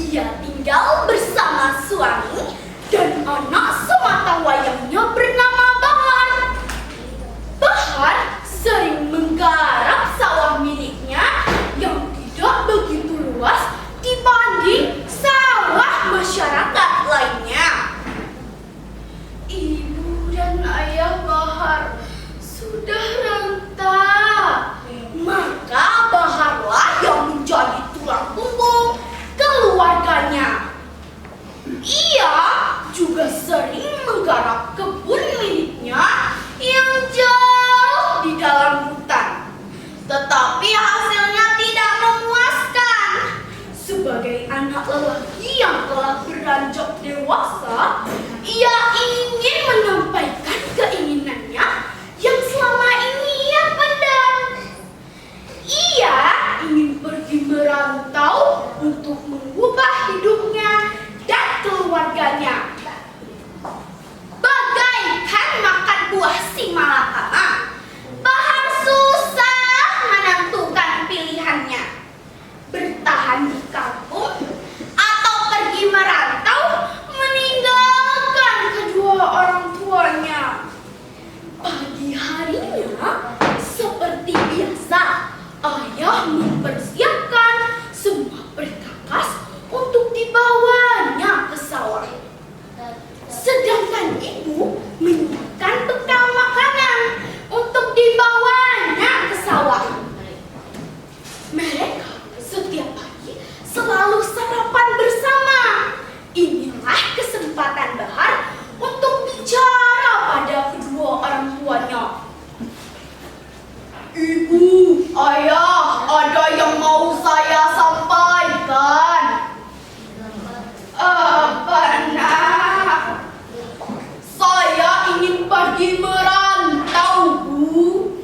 Ia tinggal bersama suami dan anak sematawayangnya bernama Bahar. Bahar sering menggarap sawah miliknya yang tidak begitu luas dibanding sawah masyarakat lainnya. Ibu dan ayah Bahar sudah renta, maka Baharlah yang menjadi tulang punggung keluarganya. Ia juga sering menggarap kebun miliknya yang jauh di dalam hutan. Tetapi hasilnya tidak memuaskan. Sebagai anak lelaki yang telah beranjak dewasa, ia ingin menyampaikan keinginannya yang selama ini ia pendam. Ia ingin pergi merantau untuk mengubah hidupnya dan keluarganya. Bagaikan makan buah si malakama, Bahar susah menentukan pilihannya. Bertahan di kampung atau pergi merantau meninggalkan kedua orang tuanya. Pagi harinya, seperti biasa, ayah mempersiapkan semua perkakas untuk dibawanya ke sawah. Sedangkan ibu menyiapkan bekal makanan untuk dibawanya ke sawah. Mereka setiap pagi selalu sarapan bersama. Inilah kesempatan Bahar untuk bicara pada kedua orang tuanya. Ibu, ayah, ada yang mau saya sampaikan. Apa nak? Saya ingin pergi merantau, Bu.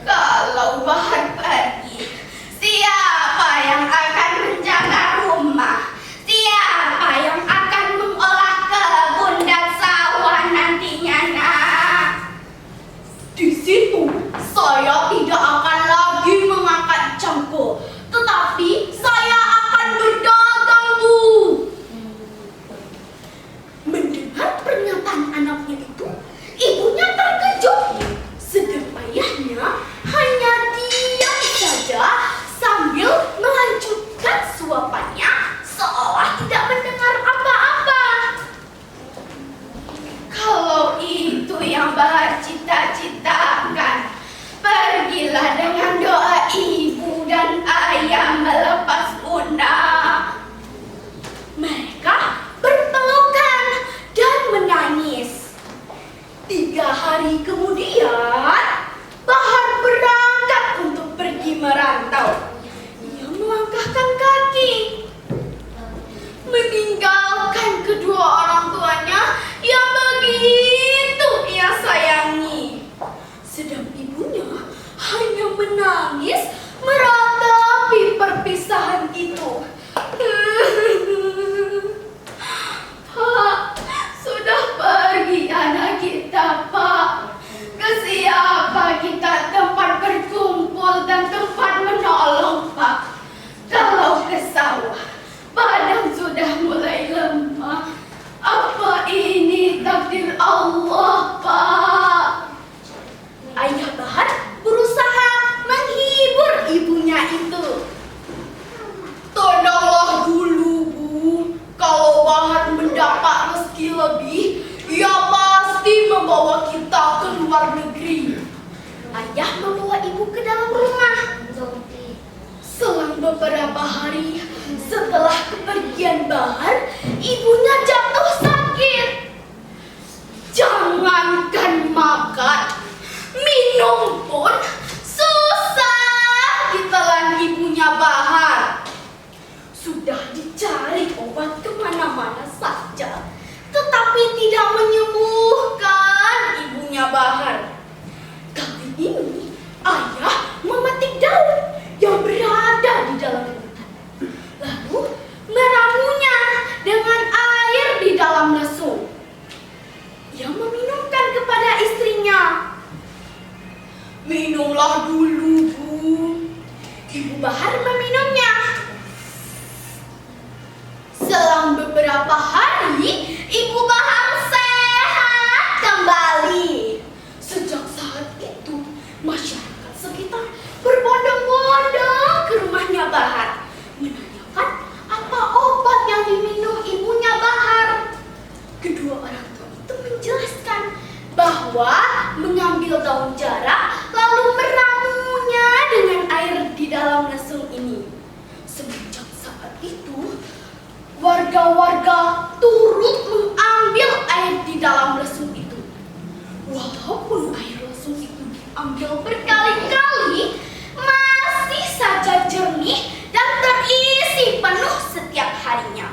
Kalau Bahar pergi, siapa yang akan menjaga rumah? Siapa yang akan mengolah kebun dan sawah nantinya, nak? Di situ saya tidak akan lagi mengangkat cangkul, tetapi saya akan berdagang, Bu. Mendengar pernyataan anaknya itu, ibunya terkejut. Sedang ayahnya hanya diam saja sambil melanjutkan suapannya seolah tidak mendengar apa-apa. Kalau itu yang Bahar cita-citakan, pergilah dengan doa ibu dan ayah melepas lunak. Mereka berpelukan dan menangis. 3 hari kemudian, Bahar berangkat untuk pergi merantau. Ia melangkahkan kaki, meninggalkan kedua orang tuanya yang begitu ia sayangi. Sedang ibunya hanya menangis meratapi perpisahan itu. Pak, sudah pergi anak kita, Pak. Ke siapa kita tempat berkumpul dan tempat menolong, Pak? Kalau ke sawah, badan sudah mulai lemah. Apa ini takdir Allah, Pak? Ayah Bahar berusaha menghibur ibunya itu. Tolonglah dulu, Bu. Kalau Bahar mendapat rezeki lebih, ia pasti membawa kita ke luar negeri. Ayah membawa ibu ke dalam rumah. Selang beberapa hari setelah kepergian Bahar, ibunya jatuh sakit. Jangankan makan, minum pun susah ditelan ibunya Bahar. Sudah dicari obat kemana-mana saja, tetapi tidak menyembuhkan ibunya Bahar. Kali ini ayah memetik daun yang berada di dalam hutan, lalu meramunya dengan air di dalam lesung. Ia meminumkan kepada istrinya. Minumlah dulu, Bu. Ibu Bahar meminumnya. beberapa hari, Ibu Bahar sehat kembali. Sejak saat itu, masyarakat sekitar berbondong-bondong ke rumahnya Bahar, menanyakan apa obat yang diminum ibunya Bahar. Kedua orang tua itu menjelaskan bahwa mengambil daun jarak lalu meramunya dengan air di dalam lesung ini. Semenjak saat itu, warga-warga turut mengambil air di dalam lesung itu. Walaupun air lesung itu diambil berkali-kali, masih saja jernih dan terisi penuh setiap harinya.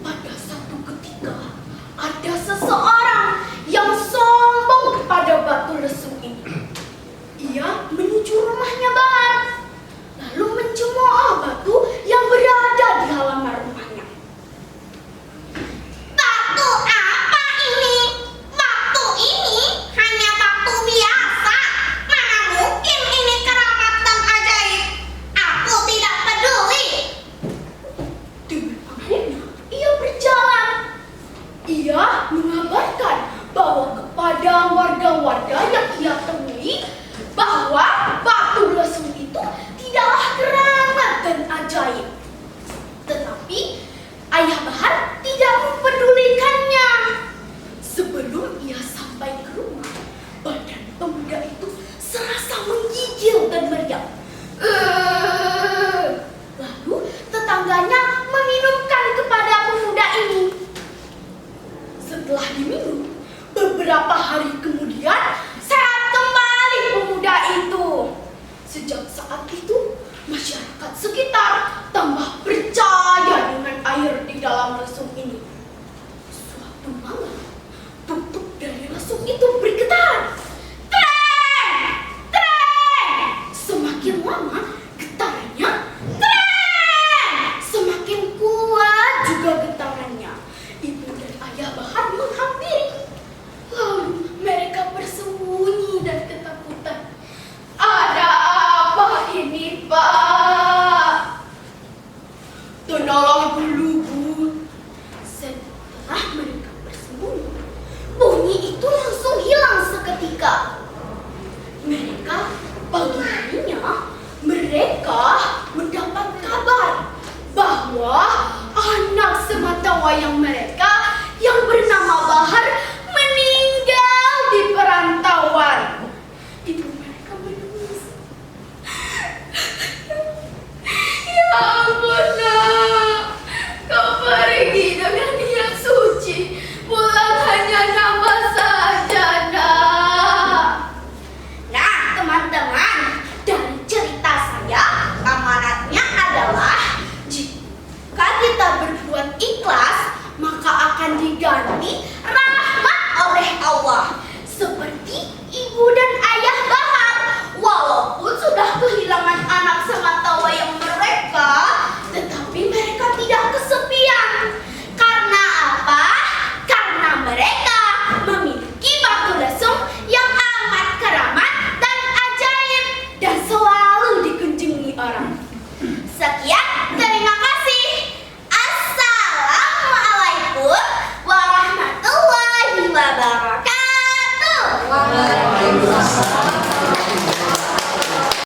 Pada satu ketika, ada seseorang yang sombong kepada batu lesung ini. Ia menuju rumahnya Bahar, lalu mencemooh batu yang berada di halaman rumahnya. Batu apa ini? Batu ini hanya batu biasa. Mana mungkin ini keramat dan ajaib? Aku tidak peduli. Dengan akhirnya, ia berjalan. Ia mengabarkan bahwa kepada warga-warga yang ia temui bahwa batu lesung itu tidaklah keramat dan ajaib. Tetapi ayah Bahar tidak mempedulikannya. Sebelum ia sampai ke rumah, badan pemuda itu serasa menggigil dan meriang. Lalu tetangganya meminumkan kepada pemuda ini. Setelah diminum, beberapa hari kemudian sehat kembali pemuda itu. Sejak saat itu, masyarakat sekitar tambah percaya dengan air di dalam lesung ini. Suatu malam, tutup dari lesung itu bergetar. Treng! Treng! Semakin lama, getarannya treng! Semakin kuat juga getarannya. Ibu dan ayah Bahar menghampiri. Lalu mereka bersembunyi dan ketakutan. Ada apa ini, Pak? Tenanglah dulu, Bu. Setelah mereka bersembunyi, bunyi itu langsung hilang seketika. Pagi harinya, mereka mendapat kabar bahwa anak sematawayang mereka yang bernama Bahar meninggal di perantauan. Ibu mereka menangis. Ya ampun, Nak. Kau pergi dengan niat suci. Pulang hanya nama saja, Nak. Nah, teman-teman, dari cerita saya, amanatnya adalah jika kita berbuat ikhlas, maka akan diganti rahmat oleh Allah. Seperti ibu dan ayah Bahar, walaupun sudah kehilangan anak sematawayang mereka, tetapi mereka tidak kesepian. Karena apa? Karena mereka memiliki batu lesung yang amat keramat dan ajaib dan selalu dikunjungi orang. Sekian, terima kasih. Assalamualaikum warahmatullahi wabarakatuh.